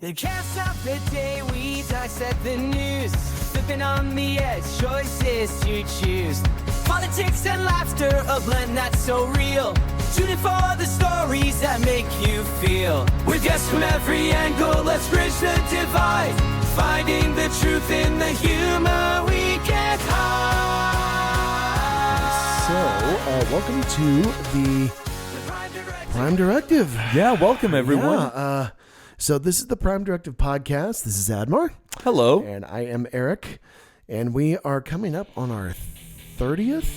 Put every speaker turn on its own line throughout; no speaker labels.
It can't stop the day we dissect the news. Flipping on the edge, choices to choose. Politics and laughter, a blend that's so real. Tune in for the stories that make you feel. With guests from every angle, let's bridge the divide. Finding the truth in the humor we can't hide.
So, welcome to the Prime Directive.
Yeah, welcome everyone.
Yeah, so this is the Prime Directive podcast. This is Admar.
Hello.
And I am Eric. And we are coming up on our 30th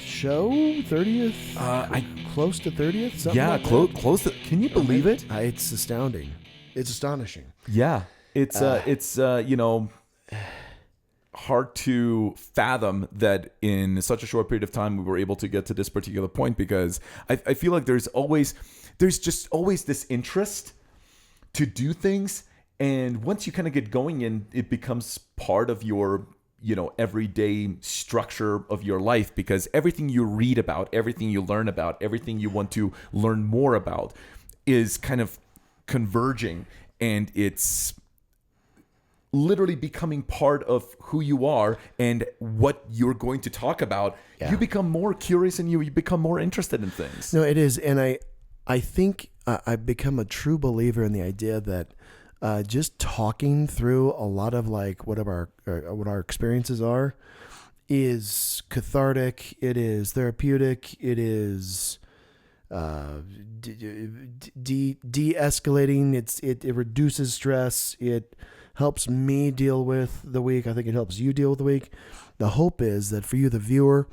show? 30th? Close to 30th? Something
Yeah,
like
close to, can you believe it?
It's astounding. It's astonishing.
Yeah. It's hard to fathom that in such a short period of time we were able to get to this particular point, because I feel like there's just always this interest to do things, and once you kind of get going and it becomes part of your everyday structure of your life, because everything you read about, everything you learn about, everything you want to learn more about is kind of converging, and it's literally becoming part of who you are and what you're going to talk about.
Yeah.
You become more curious and you become more interested in things.
No, it is. And I think I've become a true believer in the idea that just talking through a lot of like what our experiences are is cathartic. It is therapeutic. It is de-escalating. It reduces stress. It helps me deal with the week. I think it helps you deal with the week. The hope is that for you, the viewer,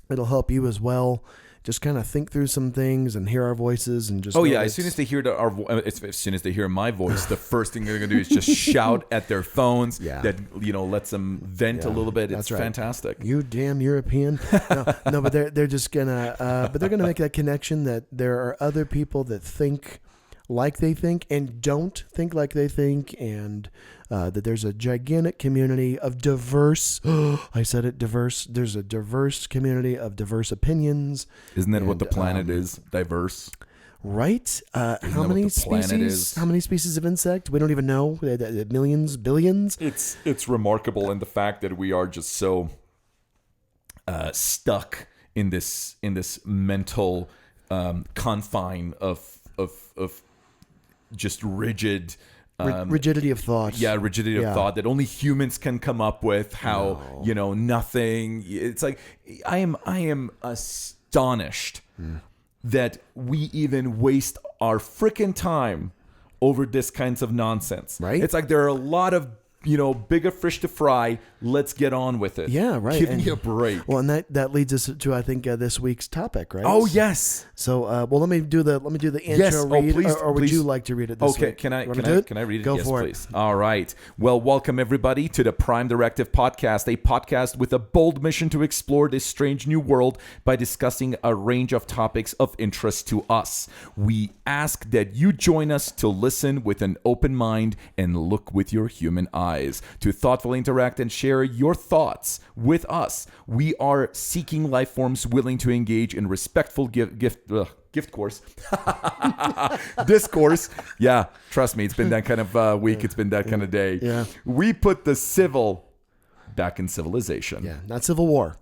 it'll help you as well. Just kind of think through some things and hear our voices and just. Oh yeah!
As soon as they hear as soon as they hear my voice, the first thing they're gonna do is just shout at their phones. Yeah. That lets them vent a little bit. It's fantastic.
You damn European! No, but they're just gonna. But they're gonna make that connection that there are other people that think like they think and don't think like they think, and that there's a gigantic community of diverse, I said it, diverse. There's a diverse community of diverse opinions.
Isn't that what the planet is? Diverse.
Right? How many species? How many species of insect? We don't even know. Millions, billions.
It's remarkable in the fact that we are just so stuck in this mental confine of just rigid
rigidity of thought.
Yeah, rigidity of thought that only humans can come up with. How nothing. It's like I am astonished that we even waste our freaking time over this kinds of nonsense.
Right?
It's like there are a lot of bigger fish to fry. Let's get on with it.
Yeah, right.
Give me a break.
Well, and that leads us to I think this week's topic, right?
Oh yes.
So let me do the intro read,
please,
or would you like to read it this week?
Okay, can I read it?
Go
yes,
for
please. It. All right. Well, welcome everybody to the Prime Directive podcast, a podcast with a bold mission to explore this strange new world by discussing a range of topics of interest to us. We ask that you join us to listen with an open mind and look with your human eyes, to thoughtfully interact and share your thoughts with us. We are seeking life forms willing to engage in respectful discourse. Yeah, trust me, it's been that kind of week. It's been that kind of day.
Yeah.
We put the civil back in civilization.
Yeah, not civil war,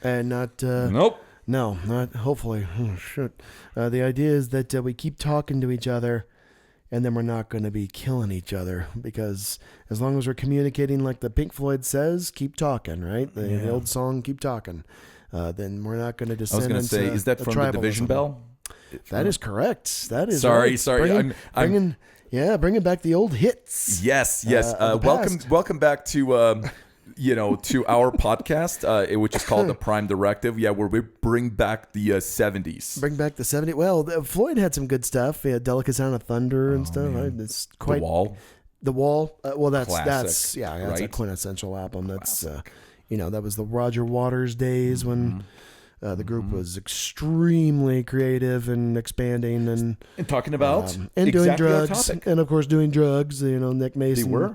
and not.
Nope.
No, not hopefully. Oh, shit. The idea is that we keep talking to each other, and then we're not going to be killing each other, because as long as we're communicating like the Pink Floyd says, keep talking, right? The old song, keep talking. Then we're not going to descend into
I was going to say, is that from the Division Bell?
That is correct. That is
sorry.
right.
Sorry.
Bringing back the old hits.
Yes. Welcome back to to our podcast, which is called the Prime Directive. Yeah, where we bring back the 70s.
Bring back the 70s. Well, Floyd had some good stuff. He had Delicate Sound of Thunder and stuff. Right? It's quite The Wall. Well, that's
right?
a quintessential album. That's that was the Roger Waters days when. The group was extremely creative and expanding and
talking about
and doing drugs, and of course doing drugs. Nick Mason.
They were.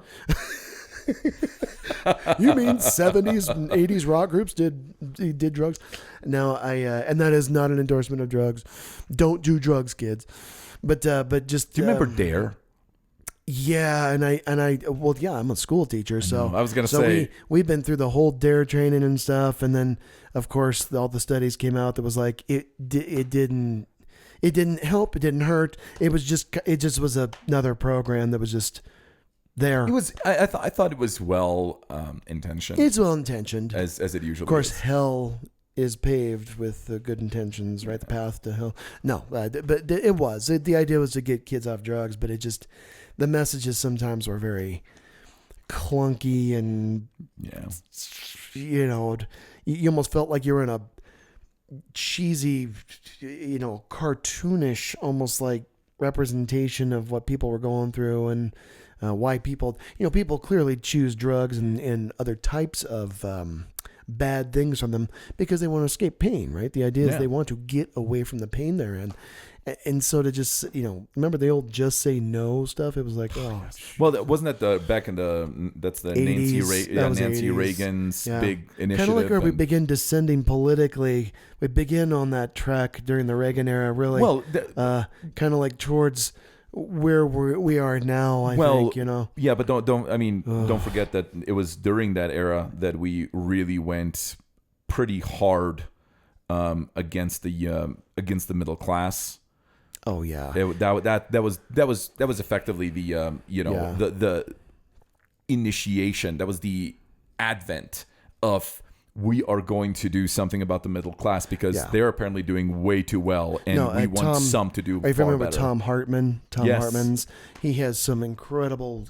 You mean 70s and 80s rock groups did drugs? No, and that is not an endorsement of drugs. Don't do drugs, kids. But just
do you remember Dare?
Yeah, well, yeah, I'm a school teacher, so
I was gonna
so
say
we've been through the whole DARE training and stuff, and then of course all the studies came out that was like it didn't help, it didn't hurt, it just was another program that was just there.
it was. I thought it was well intentioned.
It's well intentioned,
as it usually.
of course.
is.
Hell is paved with good intentions, right? The path to hell. No, but it was. The idea was to get kids off drugs, but the messages sometimes were very clunky and, you almost felt like you were in a cheesy, cartoonish, almost like representation of what people were going through and why people clearly choose drugs and other types of bad things from them because they want to escape pain, right? The idea is they want to get away from the pain they're in. And so to just, remember the old "just say no" stuff? It was like, oh.
Well, wasn't that that's the
80s,
Nancy
80s.
Reagan's big initiative?
Kind of like where we begin descending politically. We begin on that track during the Reagan era, really.
Well,
kind of like towards where we are now, I think,
Yeah, but don't forget that it was during that era that we really went pretty hard against the middle class.
Oh yeah.
That was effectively the the initiation. That was the advent of we are going to do something about the middle class because they're apparently doing way too well, and we want some to do.
Are you
far
familiar
better.
with Thom Hartmann?
Yes.
Hartmann's. He has some incredible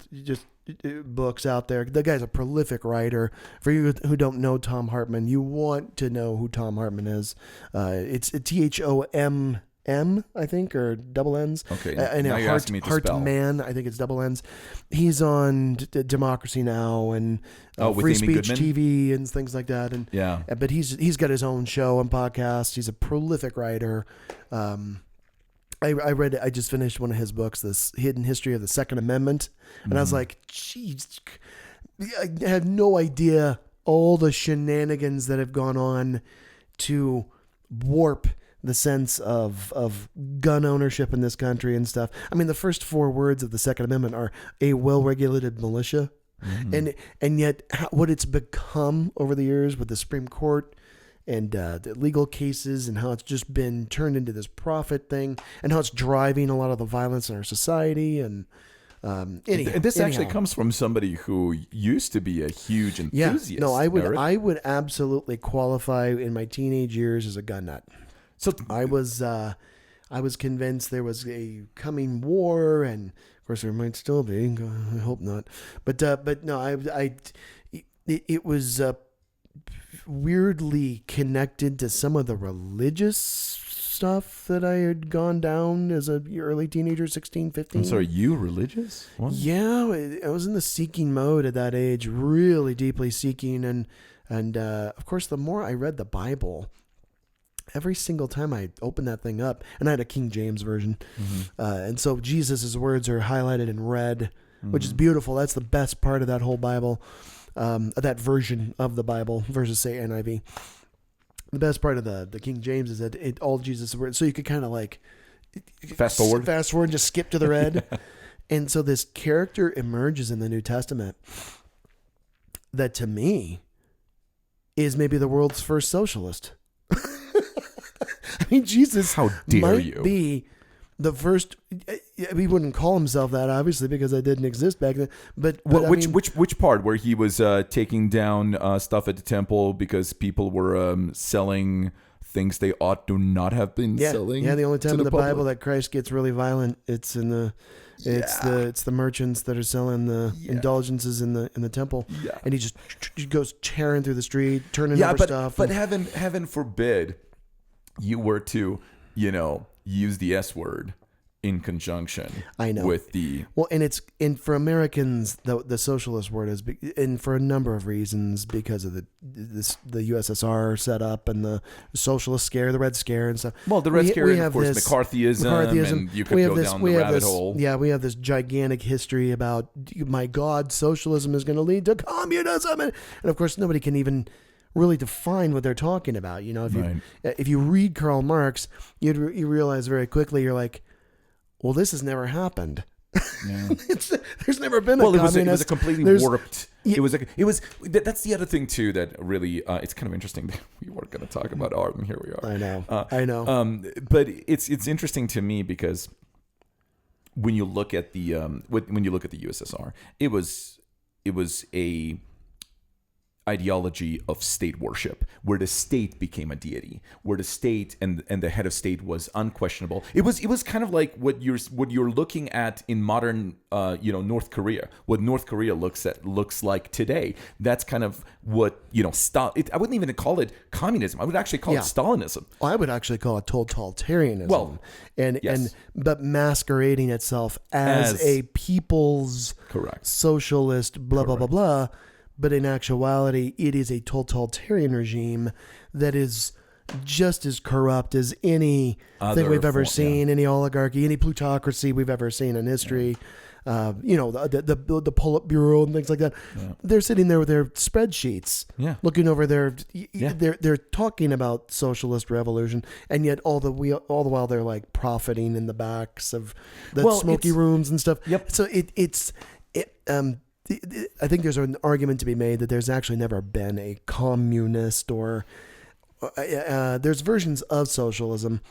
books out there. The guy's a prolific writer. For you who don't know Thom Hartmann, you want to know who Thom Hartmann is. It's THOMM, I think, or double N's.
Okay,
now
you're asking me to spell.
Hartmann, I think it's double N's. He's on Democracy Now! And
with
Free
Amy
Speech
Goodman?
TV and things like that. And but he's got his own show and podcast. He's a prolific writer. I just finished one of his books, this Hidden History of the Second Amendment, and I was like, geez, I had no idea all the shenanigans that have gone on to warp the sense of gun ownership in this country and stuff. I mean, the first 4 words of the Second Amendment are a well-regulated militia. And yet what it's become over the years with the Supreme Court and the legal cases and how it's just been turned into this profit thing and how it's driving a lot of the violence in our society. And
this actually comes from somebody who used to be a huge enthusiast.
No, I
Eric.
would absolutely qualify in my teenage years as a gun nut.
So
I was convinced there was a coming war, and of course there might still be. I hope not. But no, it was weirdly connected to some of the religious stuff that I had gone down as a early teenager, 16, 15.
I'm sorry, you religious? What?
Yeah, I was in the seeking mode at that age, really deeply seeking, and of course, the more I read the Bible, every single time I opened that thing up, and I had a King James version, and so Jesus' words are highlighted in red, which is beautiful. That's the best part of that whole Bible, that version of the Bible versus, say, NIV. The best part of the King James is that all Jesus' words, so you could kind of like
fast forward
and just skip to the red. And so this character emerges in the New Testament that to me is maybe the world's first socialist. I mean, Jesus might be the first. He wouldn't call himself that, obviously, because that didn't exist back then. But
which part where he was taking down stuff at the temple because people were selling things they ought to not have been selling?
Yeah, the only time in the Bible that Christ gets really violent, it's in the it's the merchants that are selling the indulgences in the temple, and he just goes tearing through the street, turning over stuff.
But heaven forbid you were to, use the S word in conjunction.
I know.
With the
and for Americans, the socialist word is, and for a number of reasons, because of the USSR setup and the socialist scare, the Red Scare and stuff.
Well, the Red Scare, and of course, McCarthyism, and you could go down the rabbit hole.
Yeah, we have this gigantic history about, my God, socialism is going to lead to communism, and of course, nobody can even really define what they're talking about. If you read Karl Marx, you realize very quickly, you're like, well, this has never happened.
Yeah.
There's never been
Well,
a
it was
communist.
a completely
There's-
warped. That's the other thing too that really it's kind of interesting that we weren't going to talk about art, and here we are.
I know.
But it's interesting to me because when you look at the USSR, it was a ideology of state worship, where the state became a deity, where the state and the head of state was unquestionable. It was kind of like what you're looking at in modern North Korea. What North Korea looks like today. That's kind of what I wouldn't even call it communism. I would actually call it Stalinism.
I would actually call it totalitarianism.
Well,
but masquerading itself as a people's
correct
socialist blah blah blah blah. But in actuality, it is a totalitarian regime that is just as corrupt as any thing we've ever seen, any oligarchy, any plutocracy we've ever seen in history. The Politburo and things like that. Yeah. They're sitting there with their spreadsheets, looking over they're talking about socialist revolution, and yet all the while they're like profiting in the backs of the smoky rooms and stuff.
Yep.
So I think there's an argument to be made that there's actually never been a communist or there's versions of socialism.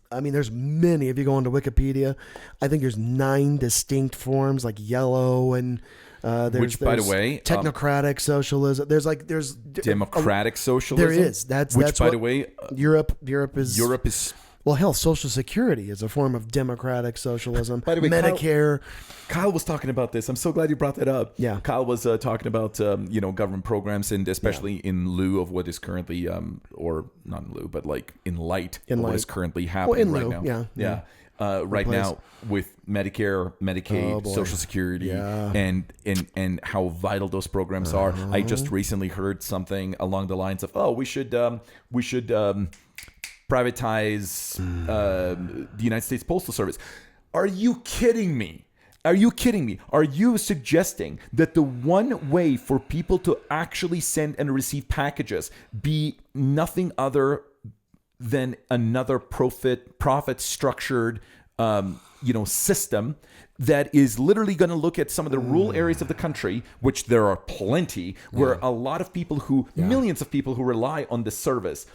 I mean, there's many. If you go onto Wikipedia, I think there's 9 distinct forms, like yellow and there's,
by the way,
technocratic socialism. There's
democratic socialism.
There is. That's
by the way,
Europe is. Well, hell, Social Security is a form of democratic socialism.
By the way,
Medicare.
Kyle was talking about this. I'm so glad you brought that up.
Yeah.
Kyle was talking about government programs, and especially in lieu of what is currently, or not in lieu, but like in light of what is currently happening right now. Yeah. Right now with Medicare, Medicaid, Social Security, and how vital those programs are. I just recently heard something along the lines of, we should privatize the United States Postal Service. Are you kidding me? Are you suggesting that the one way for people to actually send and receive packages be nothing other than another profit structured system that is literally going to look at some of the rural areas of the country, which there are plenty, where a lot of people millions of people who rely on this service,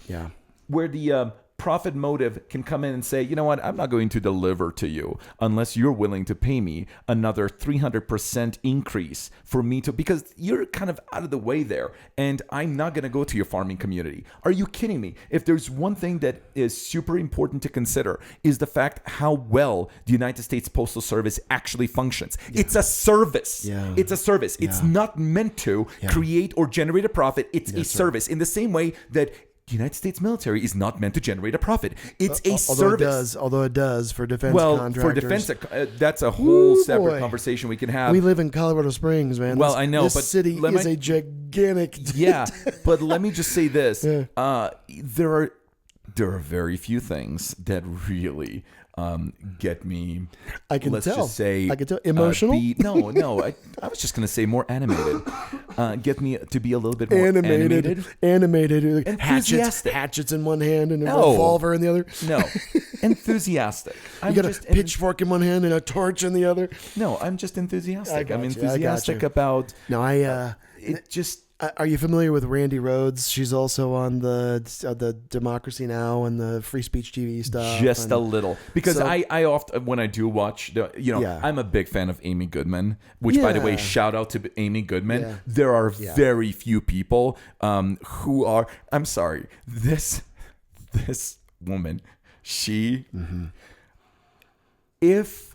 where the profit motive can come in and say, you know what, I'm not going to deliver to you unless you're willing to pay me another 300% increase for me to, because you're kind of out of the way there, and I'm not going to go to your farming community. Are you kidding me? If there's one thing that is super important to consider is the fact how well the United States Postal Service actually functions. It's a service. It's a service. It's not meant to create or generate a profit. It's a service. In the same way that the United States military is not meant to generate a profit. It's a service.
Although it does for defense contractors.
For defense, that's a whole separate conversation we can have.
We live in Colorado Springs, man.
Well, I know,
this
but
city is a gigantic.
Yeah, but let me just say this: there are very few things that really get me.
I can
let's
tell.
Just say
I can tell. Emotional?
No. I was just going to say more animated. Get me to be a little bit more animated.
Hatchets in one hand and a revolver in the other.
No, enthusiastic.
You got a pitchfork in one hand and a torch in the other.
No, I'm just enthusiastic. I'm
you.
enthusiastic about.
No,
it just.
Are you familiar with Randy Rhodes? She's also on the Democracy Now! And the Free Speech TV stuff.
Just a little, because I often, when I do watch, I'm a big fan of Amy Goodman. Which, by the way, shout out to Amy Goodman. Yeah. There are very few people who are. I'm sorry, this woman. She, if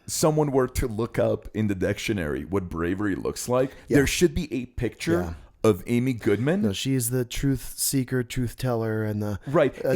someone were to look up in the dictionary what bravery looks like, there should be a picture of Amy Goodman.
No, she's the truth seeker, truth teller, and the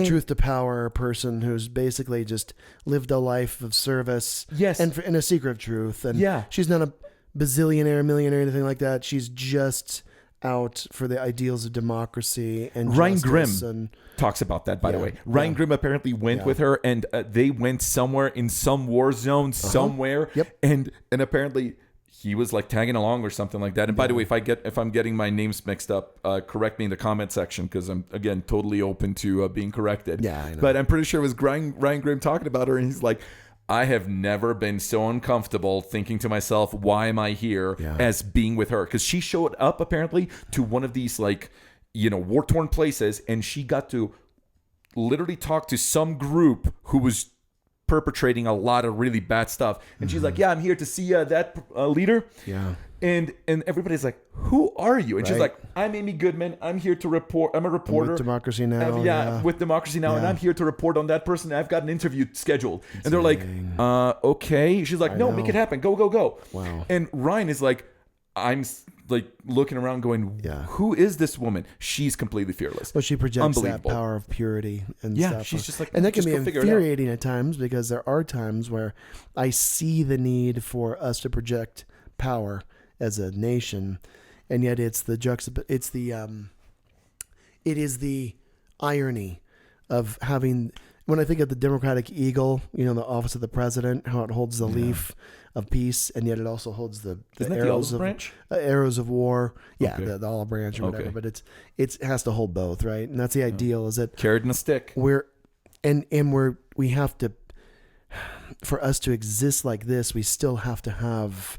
truth to power person who's basically just lived a life of service.
Yes,
and a secret of truth. And she's not a bazillionaire, millionaire, anything like that. She's just out for the ideals of democracy and
Ryan
justice.
Grimm talks about that, by the way. Ryan Grimm apparently went with her, and they went somewhere in some war zone somewhere.
Yep.
And apparently he was like tagging along or something like that. And by the way, if I'm getting my names mixed up, correct me in the comment section, because I'm again totally open to being corrected.
Yeah, I know.
But I'm pretty sure it was Ryan Grimm talking about her, and he's like, I have never been so uncomfortable thinking to myself, why am I here, as being with her? Because she showed up apparently to one of these like, war-torn places, and she got to literally talk to some group who was perpetrating a lot of really bad stuff. And she's like, I'm here to see that leader.
Yeah.
And everybody's like, who are you? And she's like, I'm Amy Goodman. I'm here to report. I'm a reporter.
With Democracy Now.
With Democracy Now. And I'm here to report on that person. I've got an interview scheduled. And they're like, okay. She's like, no, make it happen. Go, go, go.
Wow.
And Ryan is like, I'm like looking around going, who is this woman? She's completely fearless.
Well, she projects that power of purity and stuff.
She's just like,
and that can be infuriating at times, because there are times where I see the need for us to project power as a nation, and yet it is the irony of having, when I think of the Democratic Eagle, the office of the president, how it holds the leaf of peace, and yet it also holds the arrows arrows of war. Yeah,
okay.
the olive branch or whatever. But it has to hold both, right? And that's the ideal. Is that
carrot and a stick?
We have to, for us to exist like this, we still have to have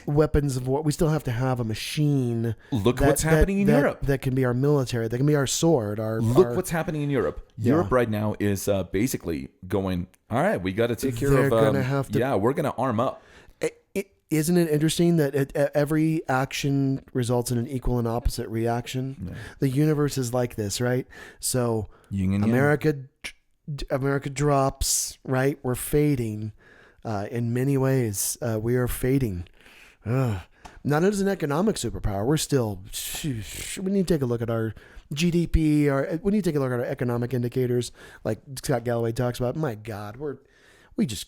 weapons of war. We still have to have a machine.
Look what's happening in Europe.
That can be our military. That can be our sword.
What's happening in Europe. Europe right now is basically going, all right, we got to take care of. We're going to arm up.
Isn't it interesting that every action results in an equal and opposite reaction? Yeah. The universe is like this, right? So America drops, right? We're fading. In many ways, we are fading. Not as an economic superpower. We're still. We need to take a look at our GDP. We need to take a look at our economic indicators, like Scott Galloway talks about. My God, we just,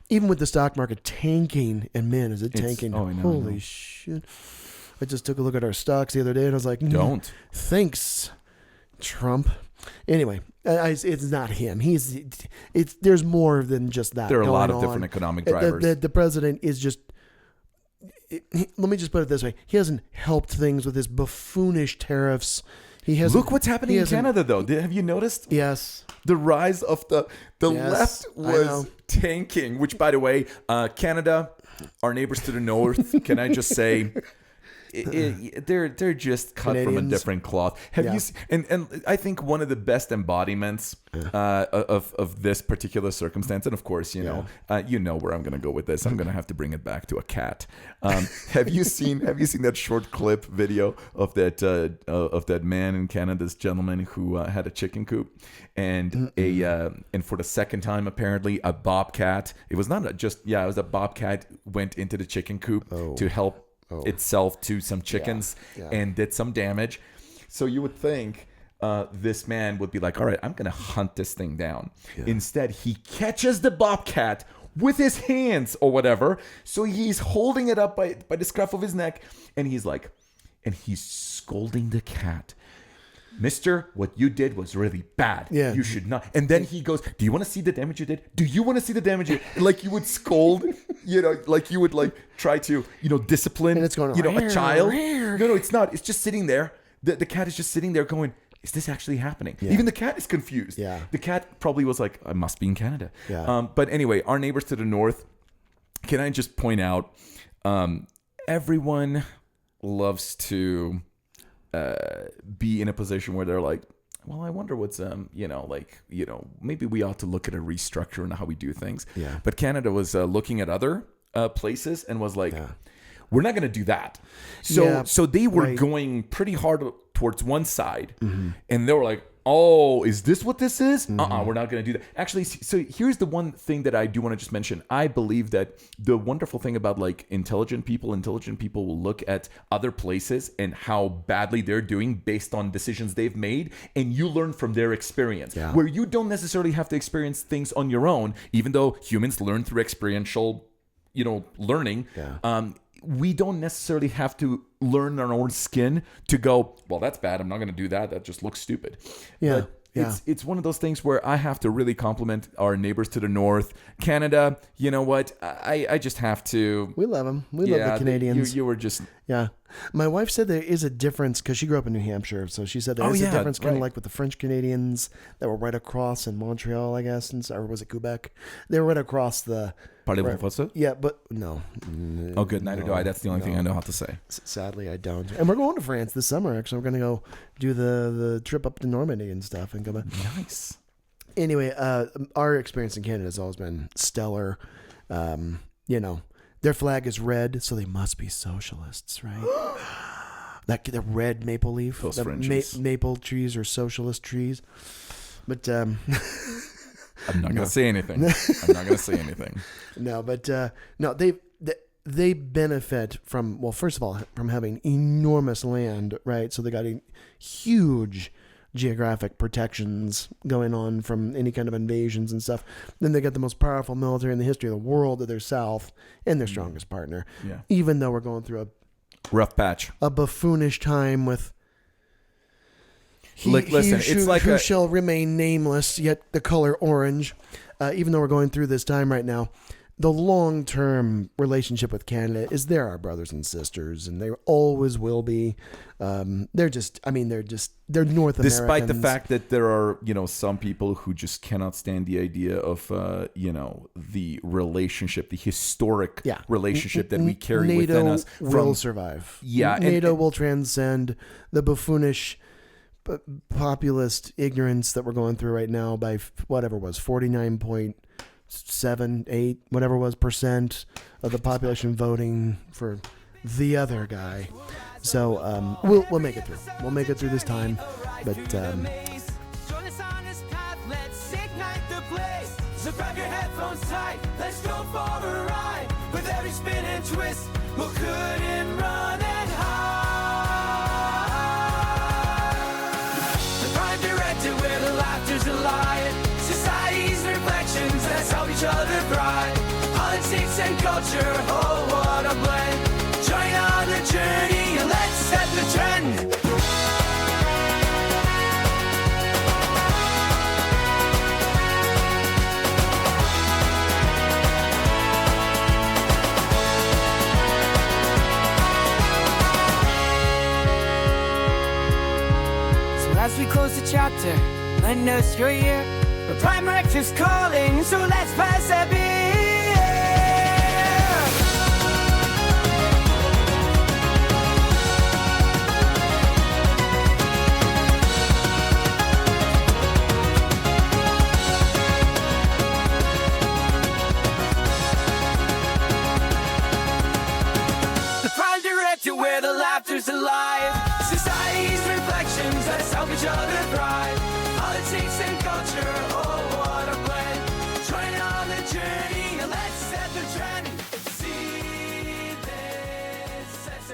even with the stock market tanking, and man, is it tanking? Holy shit! I just took a look at our stocks the other day, and I was like,
"Don't."
Thanks, Trump. Anyway, it's not him. There's more than just that.
There are a lot of different economic drivers.
The president is just. Let me just put it this way: he hasn't helped things with his buffoonish tariffs.
Look what's happening in Canada, though. Have you noticed?
Yes.
The rise of the left was tanking. Which, by the way, Canada, our neighbors to the north. Can I just say? They're just cut Canadians. From a different cloth. Have you seen, and I think one of the best embodiments of this particular circumstance, and of course, you know where I'm going to go with this. I'm going to have to bring it back to a cat. Have you seen that short clip video of that man in Canada, this gentleman who had a chicken coop, and and for the second time apparently a bobcat. It was not it was a bobcat went into the chicken coop to help itself to some chickens and did some damage. So you would think this man would be like, all right, I'm going to hunt this thing down. Yeah. Instead, he catches the bobcat with his hands or whatever. So he's holding it up by the scruff of his neck. And he's scolding the cat. Mister, what you did was really bad. Yeah. You should not. And then he goes, do you want to see the damage you did? Do you want to see the damage you did? Like you would scold, like you would try to, discipline,
and it's going,
a child. No, it's not. It's just sitting there. The cat is just sitting there going, is this actually happening? Yeah. Even the cat is confused. Yeah. The cat probably was like, I must be in Canada. Yeah. But anyway, our neighbors to the north, can I just point out, everyone loves to be in a position where they're like, well, I wonder what's maybe we ought to look at a restructure and how we do things. Yeah. But Canada was looking at other places and was like, we're not going to do that. So they were going pretty hard towards one side, and they were like, oh, is this what this is? We're not going to do that. Actually, so here's the one thing that I do want to just mention. I believe that the wonderful thing about intelligent people will look at other places and how badly they're doing based on decisions they've made, and you learn from their experience. Yeah. Where you don't necessarily have to experience things on your own, even though humans learn through experiential, learning. Yeah. We don't necessarily have to learn our own skin to go, well, that's bad. I'm not going to do that. That just looks stupid. Yeah. But it's one of those things where I have to really compliment our neighbors to the north. Canada, you know what? I just have to.
We love them. We love the Canadians.
You were just.
Yeah. My wife said there is a difference because she grew up in New Hampshire. So she said there is a difference kind of like with the French Canadians that were right across in Montreal, I guess. Or was it Quebec? They were right across the...
Parlez-vous français?
Yeah, but no.
Oh, good. Neither do I. That's the only thing I know how to say.
Sadly, I don't. And we're going to France this summer, actually. We're going to go do the trip up to Normandy and stuff and come back.
Nice.
Anyway, our experience in Canada has always been stellar. You know, their flag is red, so they must be socialists, right? The red maple leaf.
Those Frenchies.
Maple trees are socialist trees. But
I'm not gonna say anything. I'm not gonna say anything.
No, but no, they benefit from, well, first of all, from having enormous land, right? So they got a huge geographic protections going on from any kind of invasions and stuff. Then they got the most powerful military in the history of the world to their south and their strongest partner.
Yeah.
Even though we're going through a
rough patch,
a buffoonish time with
listen, it's like
who shall remain nameless, yet the color orange. Even though we're going through this time right now, the long-term relationship with Canada is they're our brothers and sisters, and they always will be. They're North Americans.
Despite the fact that there are, some people who just cannot stand the idea of, the relationship, the historic relationship that we carry
NATO
within us.
Will survive.
Yeah.
NATO will transcend the buffoonish populist ignorance that we're going through right now by whatever it was, 49.78, whatever it was, percent of the population voting for the other guy. So we'll make it through. We'll make it through this time. But
join us on this path, let's ignite the blaze. So grab your headphones tight, let's go for a ride. With every spin and twist, we'll cut and run and hide. The Prime Directive, where the laughter's a lie. Society's reflections, let's help each other thrive. Politics and culture, oh what a blend. Join on the journey and let's set the trend. So as we close the chapter, lend us your ear. The Prime Directive's calling, so let's pass that beer.